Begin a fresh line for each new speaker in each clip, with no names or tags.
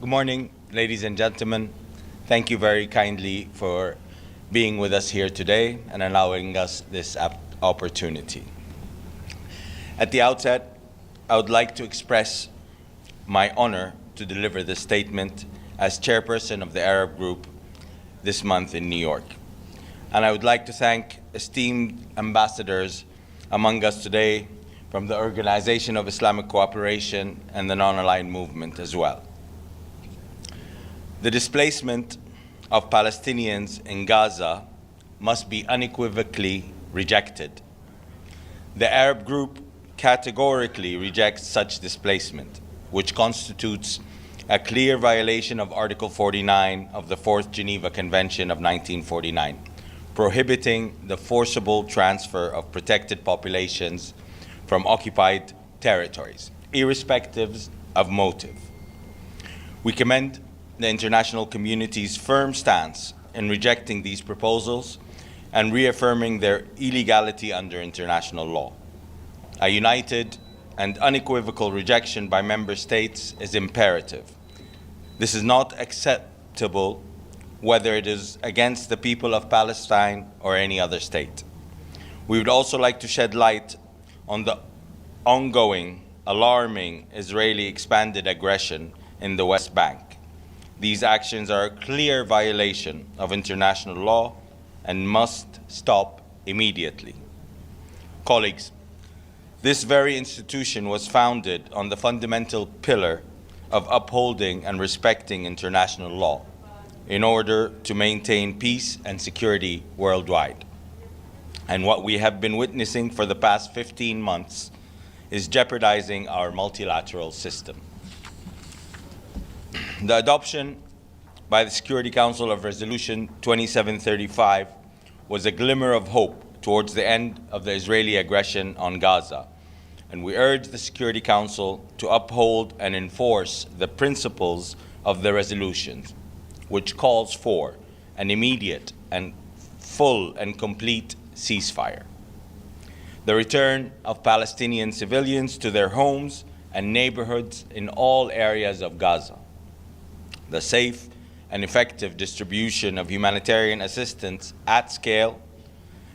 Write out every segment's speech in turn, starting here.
Good morning, ladies and gentlemen. Thank you very kindly for being with us here today and allowing us this opportunity. At the outset, I would like to express my honor to deliver this statement as chairperson of the Arab Group this month in New York. And I would like to thank esteemed ambassadors among us today from the Organization of Islamic Cooperation and the Non-Aligned Movement as well. The displacement of Palestinians in Gaza must be unequivocally rejected. The Arab Group categorically rejects such displacement, which constitutes a clear violation of Article 49 of the Fourth Geneva Convention of 1949, prohibiting the forcible transfer of protected populations from occupied territories, irrespective of motive. We commend the international community's firm stance in rejecting these proposals and reaffirming their illegality under international law. A united and unequivocal rejection by member states is imperative. This is not acceptable whether it is against the people of Palestine or any other state. We would also like to shed light on the ongoing, alarming Israeli expanded aggression in the West Bank. These actions are a clear violation of international law and must stop immediately. Colleagues, this very institution was founded on the fundamental pillar of upholding and respecting international law in order to maintain peace and security worldwide. And what we have been witnessing for the past 15 months is jeopardizing our multilateral system. The adoption by the Security Council of Resolution 2735 was a glimmer of hope towards the end of the Israeli aggression on Gaza, and we urge the Security Council to uphold and enforce the principles of the resolutions, which calls for an immediate and full and complete ceasefire, the return of Palestinian civilians to their homes and neighborhoods in all areas of Gaza, the safe and effective distribution of humanitarian assistance at scale,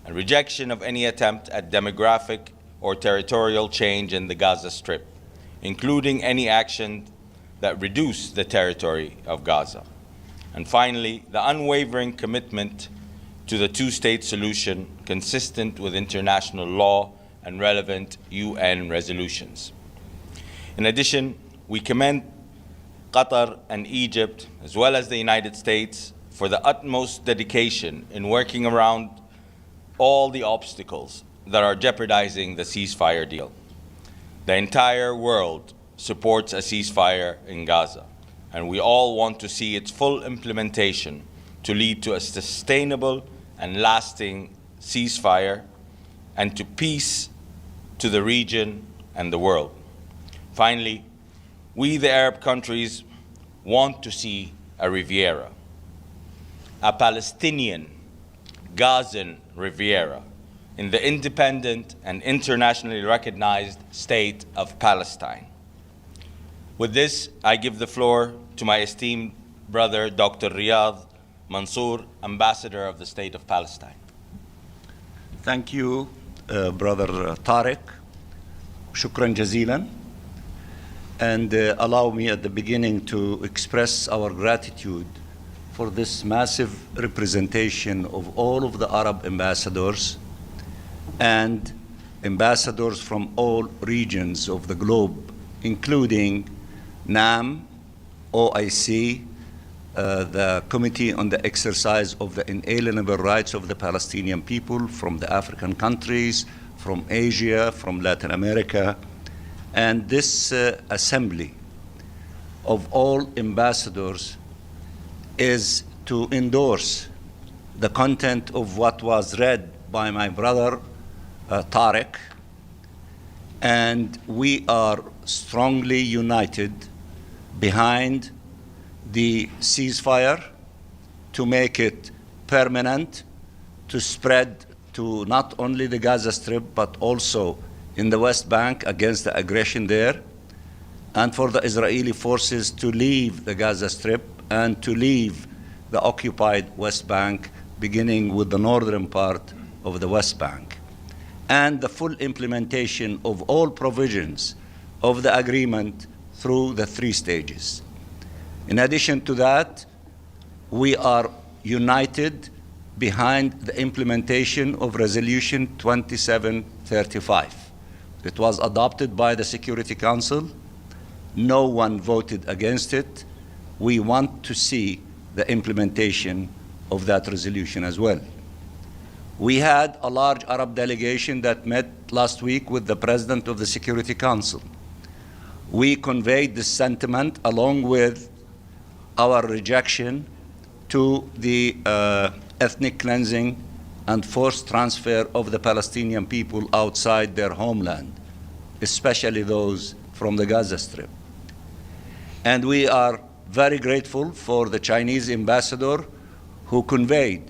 and rejection of any attempt at demographic or territorial change in the Gaza Strip, including any action that reduce the territory of Gaza. And finally, the unwavering commitment to the two-state solution consistent with international law and relevant UN resolutions. In addition, we commend Qatar and Egypt, as well as the United States, for the utmost dedication in working around all the obstacles that are jeopardizing the ceasefire deal. The entire world supports a ceasefire in Gaza, and we all want to see its full implementation to lead to a sustainable and lasting ceasefire and to peace to the region and the world. Finally, we, the Arab countries, want to see a Riviera, a Palestinian Gazan Riviera in the independent and internationally recognized state of Palestine. With this, I give the floor to my esteemed brother, Dr. Riyadh Mansour, Ambassador of the State of Palestine.
Thank you, Brother Tariq. Shukran jazilan. And allow me at the beginning to express our gratitude for this massive representation of all of the Arab ambassadors and ambassadors from all regions of the globe, including NAM, OIC, the Committee on the Exercise of the Inalienable Rights of the Palestinian People from the African countries, from Asia, from Latin America, and this assembly of all ambassadors is to endorse the content of what was read by my brother Tariq, and we are strongly united behind the ceasefire to make it permanent, to spread to not only the Gaza Strip but also in the West Bank against the aggression there, and for the Israeli forces to leave the Gaza Strip and to leave the occupied West Bank, beginning with the northern part of the West Bank, and the full implementation of all provisions of the agreement through the 3 stages. In addition to that, we are united behind the implementation of Resolution 2735. It was adopted by the Security Council. No one voted against it. We want to see the implementation of that resolution as well. We had a large Arab delegation that met last week with the President of the Security Council. We conveyed this sentiment along with our rejection to the ethnic cleansing and forced transfer of the Palestinian people outside their homeland, especially those from the Gaza Strip. And we are very grateful for the Chinese ambassador who conveyed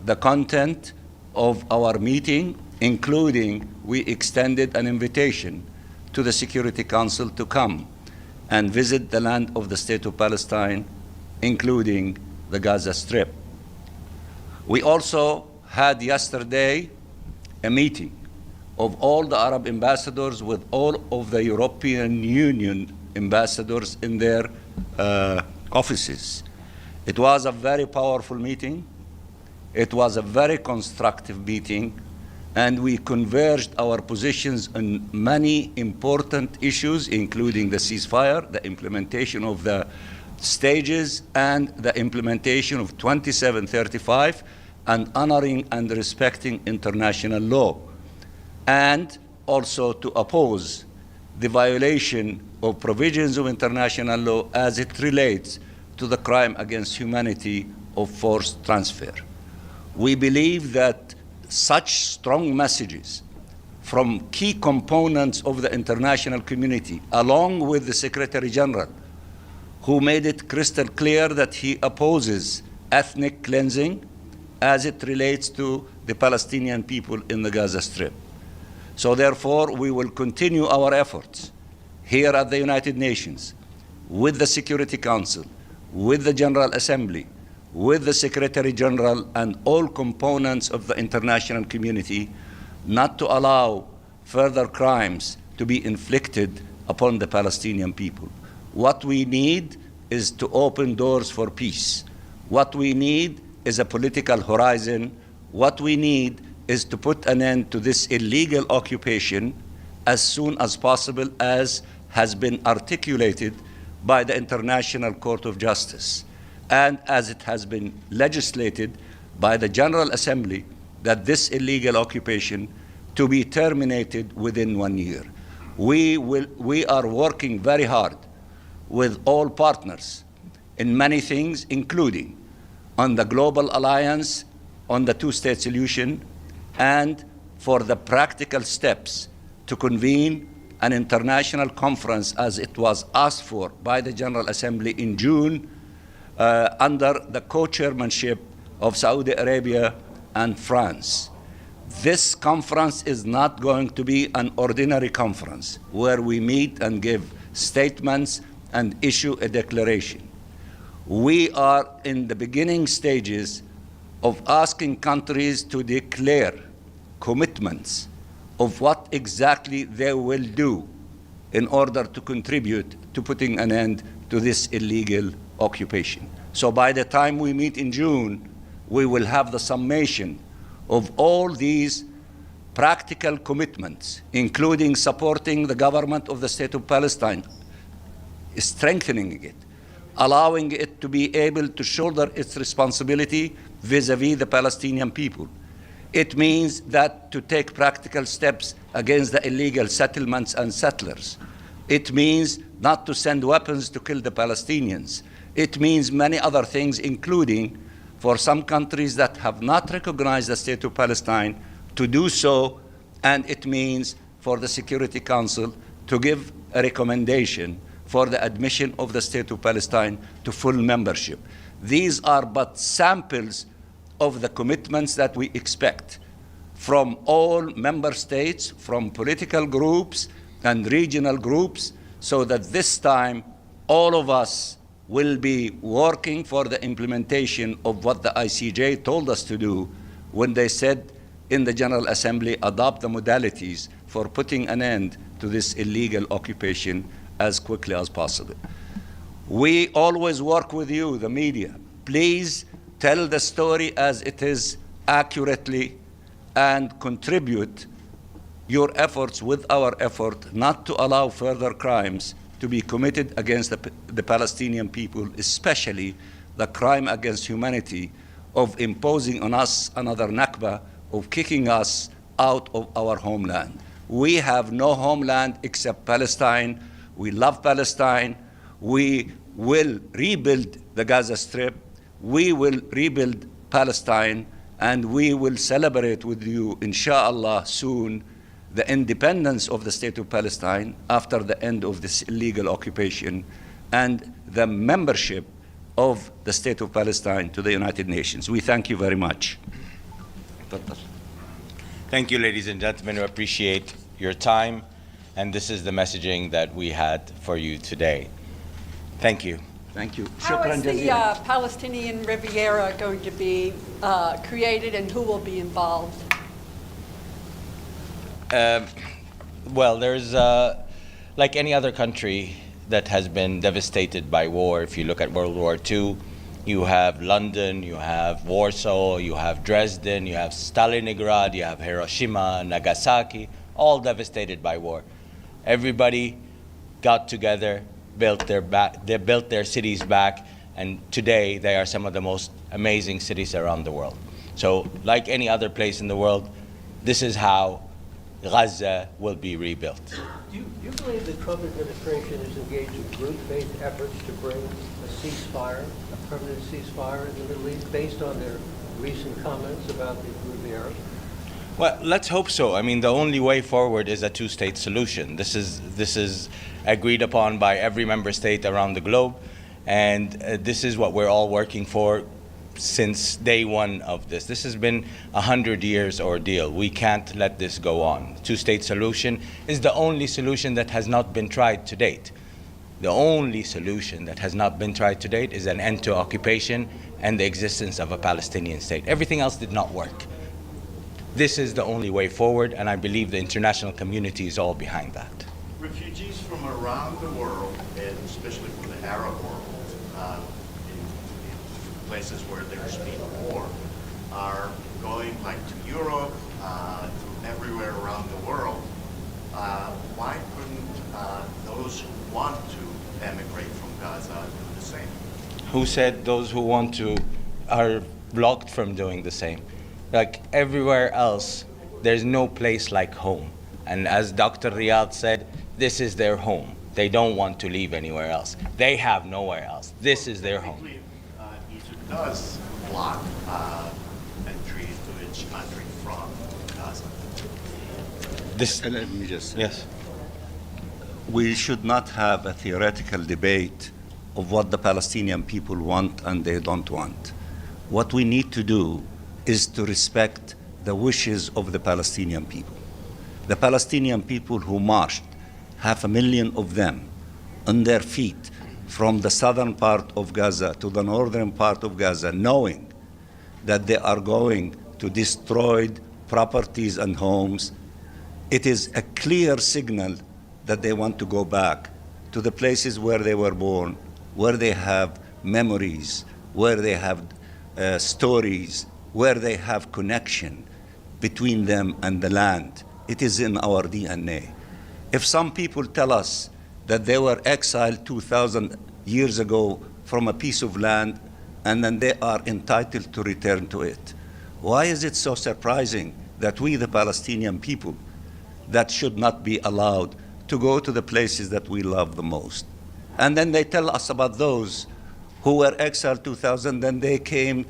the content of our meeting, including we extended an invitation to the Security Council to come and visit the land of the State of Palestine, including the Gaza Strip. We also had yesterday a meeting of all the Arab ambassadors with all of the European Union ambassadors in their offices. It was a very powerful meeting. It was a very constructive meeting, and we converged our positions on many important issues, including the ceasefire, the implementation of the stages, and the implementation of 2735, and honoring and respecting international law, and also to oppose the violation of provisions of international law as it relates to the crime against humanity of forced transfer. We believe that such strong messages from key components of the international community, along with the Secretary General, who made it crystal clear that he opposes ethnic cleansing as it relates to the Palestinian people in the Gaza Strip. So therefore, we will continue our efforts here at the United Nations, with the Security Council, with the General Assembly, with the Secretary General and all components of the international community, not to allow further crimes to be inflicted upon the Palestinian people. What we need is to open doors for peace. What we need is a political horizon. What we need is to put an end to this illegal occupation as soon as possible, as has been articulated by the International Court of Justice, and as it has been legislated by the General Assembly, that this illegal occupation to be terminated within 1 year. We are working very hard with all partners in many things, including on the global alliance on the two-state solution, and for the practical steps to convene an international conference as it was asked for by the General Assembly in June under the co-chairmanship of Saudi Arabia and France. This conference is not going to be an ordinary conference where we meet and give statements and issue a declaration. We are in the beginning stages of asking countries to declare commitments of what exactly they will do in order to contribute to putting an end to this illegal occupation. So by the time we meet in June, we will have the summation of all these practical commitments, including supporting the government of the State of Palestine, strengthening it, allowing it to be able to shoulder its responsibility vis-à-vis the Palestinian people. It means that to take practical steps against the illegal settlements and settlers. It means not to send weapons to kill the Palestinians. It means many other things, including for some countries that have not recognized the State of Palestine to do so, and it means for the Security Council to give a recommendation for the admission of the State of Palestine to full membership. These are but samples of the commitments that we expect from all member states, from political groups and regional groups, so that this time all of us will be working for the implementation of what the ICJ told us to do when they said in the General Assembly, adopt the modalities for putting an end to this illegal occupation as quickly as possible. We always work with you, the media. Please tell the story as it is accurately and contribute your efforts with our effort not to allow further crimes to be committed against the Palestinian people, especially the crime against humanity of imposing on us another Nakba, of kicking us out of our homeland. We have no homeland except Palestine. We love Palestine. We will rebuild the Gaza Strip. We will rebuild Palestine, and we will celebrate with you, inshallah, soon, the independence of the state of Palestine after the end of this illegal occupation and the membership of the state of Palestine to the United Nations. We thank you very much.
Thank you, ladies and gentlemen. We appreciate your time, and this is the messaging that we had for you today. Thank you.
Thank you.
How is the Palestinian Riviera going to be created, and who will be involved?
Well, there's, like any other country that has been devastated by war, if you look at World War II, you have London, you have Warsaw, you have Dresden, you have Stalingrad, you have Hiroshima, Nagasaki, all devastated by war. Everybody got together, they built their cities back, and today they are some of the most amazing cities around the world. So, like any other place in the world, this is how Gaza will be rebuilt.
Do you believe the Trump administration is engaged in good faith efforts to bring a ceasefire, a permanent ceasefire in the Middle East, based on their recent comments about the Riviera?
Well, let's hope so. I mean, the only way forward is a two-state solution. This is agreed upon by every member state around the globe, and this is what we're all working for since day one of this. This has been 100 years ordeal. We can't let this go on. Two-state solution is the only solution that has not been tried to date. The only solution that has not been tried to date is an end to occupation and the existence of a Palestinian state. Everything else did not work. This is the only way forward, and I believe the international community is all behind that.
Refugees from around the world, and especially from the Arab world, places where there's been war, are going like to Europe, to everywhere around the world. Why couldn't those who want to emigrate from Gaza do the same?
Who said those who want to are blocked from doing the same? Like everywhere else, there's no place like home. And as Dr. Riyadh said, this is their home. They don't want to leave anywhere else. They have nowhere else. This is their home.
Egypt does block entry to its country from Gaza.
Let me just say.
Yes.
We should not have a theoretical debate of what the Palestinian people want and they don't want. What we need to do is to respect the wishes of the Palestinian people. The Palestinian people who marched, 500,000 of them, on their feet from the southern part of Gaza to the northern part of Gaza, knowing that they are going to destroy properties and homes, it is a clear signal that they want to go back to the places where they were born, where they have memories, where they have stories, where they have connection between them and the land. It is in our DNA. If some people tell us that they were exiled 2,000 years ago from a piece of land and then they are entitled to return to it, why is it so surprising that we, the Palestinian people, that should not be allowed to go to the places that we love the most? And then they tell us about those who were exiled 2,000, then they came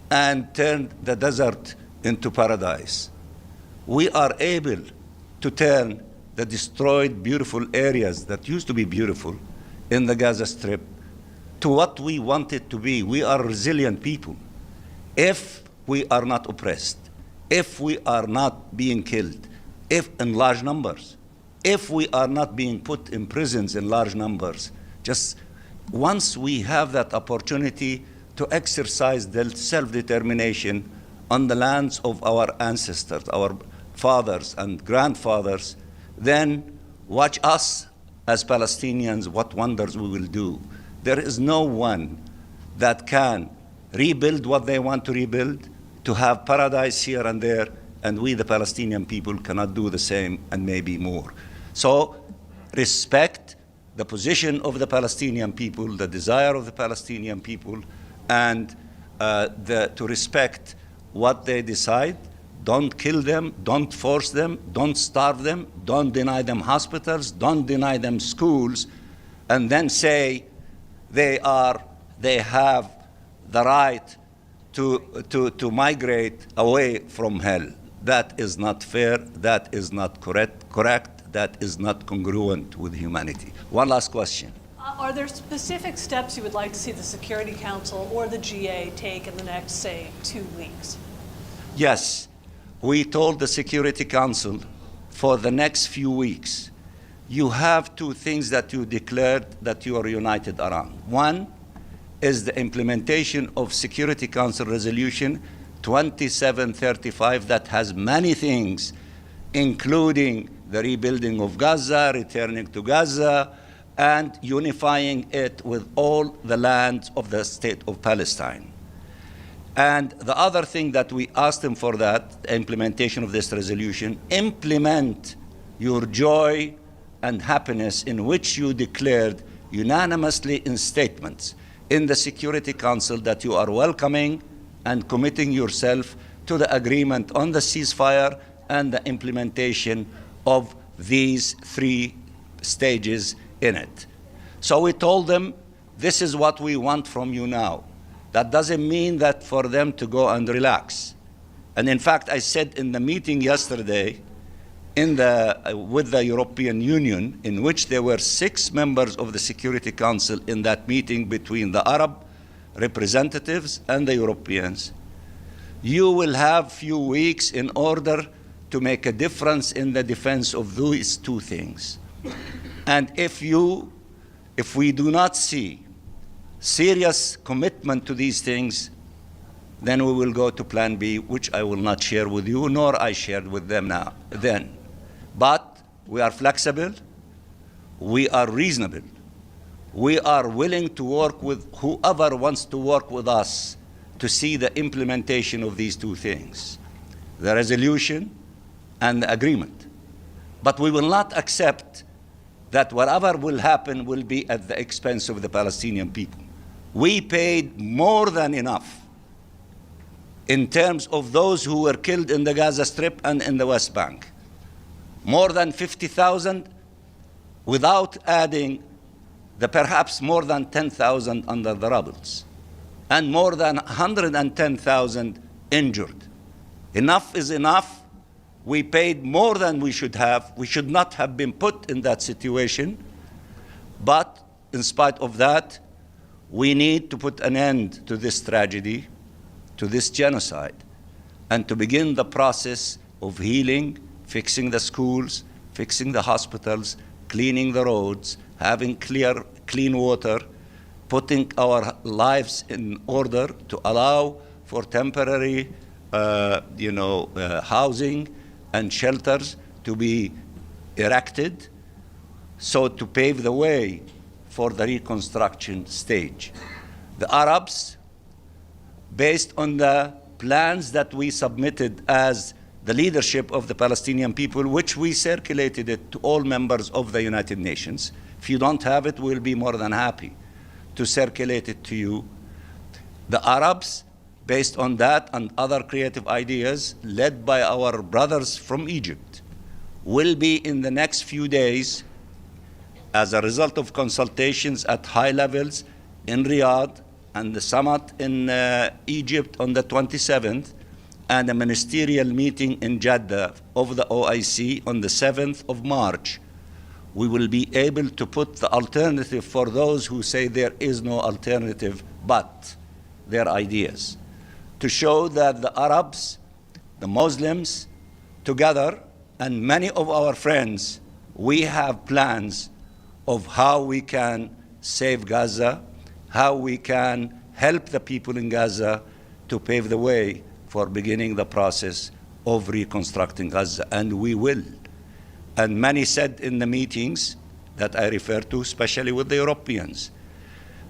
and turned the desert into paradise. We are able to turn the destroyed beautiful areas that used to be beautiful in the Gaza Strip to what we want it to be. We are resilient people. If we are not oppressed, if we are not being killed, if in large numbers, if we are not being put in prisons in large numbers, just once we have that opportunity to exercise the self-determination on the lands of our ancestors, our fathers and grandfathers, then watch us as Palestinians, what wonders we will do. There is no one that can rebuild what they want to rebuild, to have paradise here and there, and we, the Palestinian people, cannot do the same and maybe more. So respect the position of the Palestinian people, the desire of the Palestinian people, and to respect what they decide. Don't kill them, don't force them, don't starve them, don't deny them hospitals, don't deny them schools, and then say they have the right to migrate away from hell. That is not fair, that is not correct, that is not congruent with humanity. One last question.
Are there specific steps you would like to see the Security Council or the GA take in the next, say, 2 weeks?
Yes, we told the Security Council for the next few weeks, you have two things that you declared that you are united around. One is the implementation of Security Council Resolution 2735 that has many things, including the rebuilding of Gaza, returning to Gaza, and unifying it with all the lands of the state of Palestine. And the other thing that we asked them for that, the implementation of this resolution, implement your joy and happiness in which you declared unanimously in statements in the Security Council that you are welcoming and committing yourself to the agreement on the ceasefire and the implementation of these 3 stages in it. So we told them, this is what we want from you now. That doesn't mean that for them to go and relax. And in fact, I said in the meeting yesterday with the European Union, in which there were 6 members of the Security Council in that meeting between the Arab representatives and the Europeans, you will have few weeks in order to make a difference in the defense of these 2 things. And if we do not see serious commitment to these things, then we will go to Plan B, which I will not share with you, nor I shared with them then. But we are flexible, we are reasonable, we are willing to work with whoever wants to work with us to see the implementation of these 2 things, the resolution and the agreement. But we will not accept that whatever will happen will be at the expense of the Palestinian people. We paid more than enough in terms of those who were killed in the Gaza Strip and in the West Bank. More than 50,000 without adding the perhaps more than 10,000 under the rubbles, and more than 110,000 injured. Enough is enough. We paid more than we should have. We should not have been put in that situation. But in spite of that, we need to put an end to this tragedy, to this genocide, and to begin the process of healing, fixing the schools, fixing the hospitals, cleaning the roads, having clean water, putting our lives in order to allow for temporary housing and shelters to be erected, so to pave the way for the reconstruction stage. The Arabs, based on the plans that we submitted as the leadership of the Palestinian people, which we circulated it to all members of the United Nations. If you don't have it, we'll be more than happy to circulate it to you. The Arabs, based on that and other creative ideas, led by our brothers from Egypt, will be in the next few days, as a result of consultations at high levels in Riyadh and the summit in Egypt on the 27th, and a ministerial meeting in Jeddah of the OIC on the 7th of March, we will be able to put the alternative for those who say there is no alternative but their ideas, to show that the Arabs, the Muslims, together, and many of our friends we have plans of how we can save Gaza, how we can help the people in Gaza to pave the way for beginning the process of reconstructing Gaza, and we will. And many said in the meetings that I refer to, especially with the Europeans,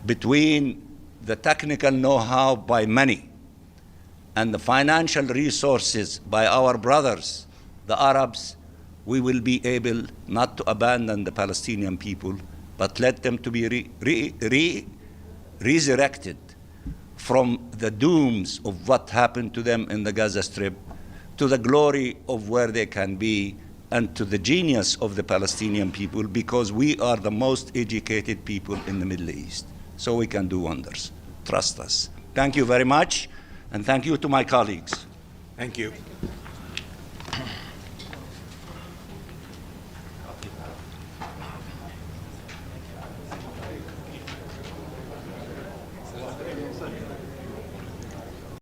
between the technical know-how by many and the financial resources by our brothers, the Arabs, we will be able not to abandon the Palestinian people, but let them to be resurrected from the dooms of what happened to them in the Gaza Strip to the glory of where they can be and to the genius of the Palestinian people, because we are the most educated people in the Middle East. So we can do wonders. Trust us. Thank you very much, and thank you to my colleagues.
Thank you.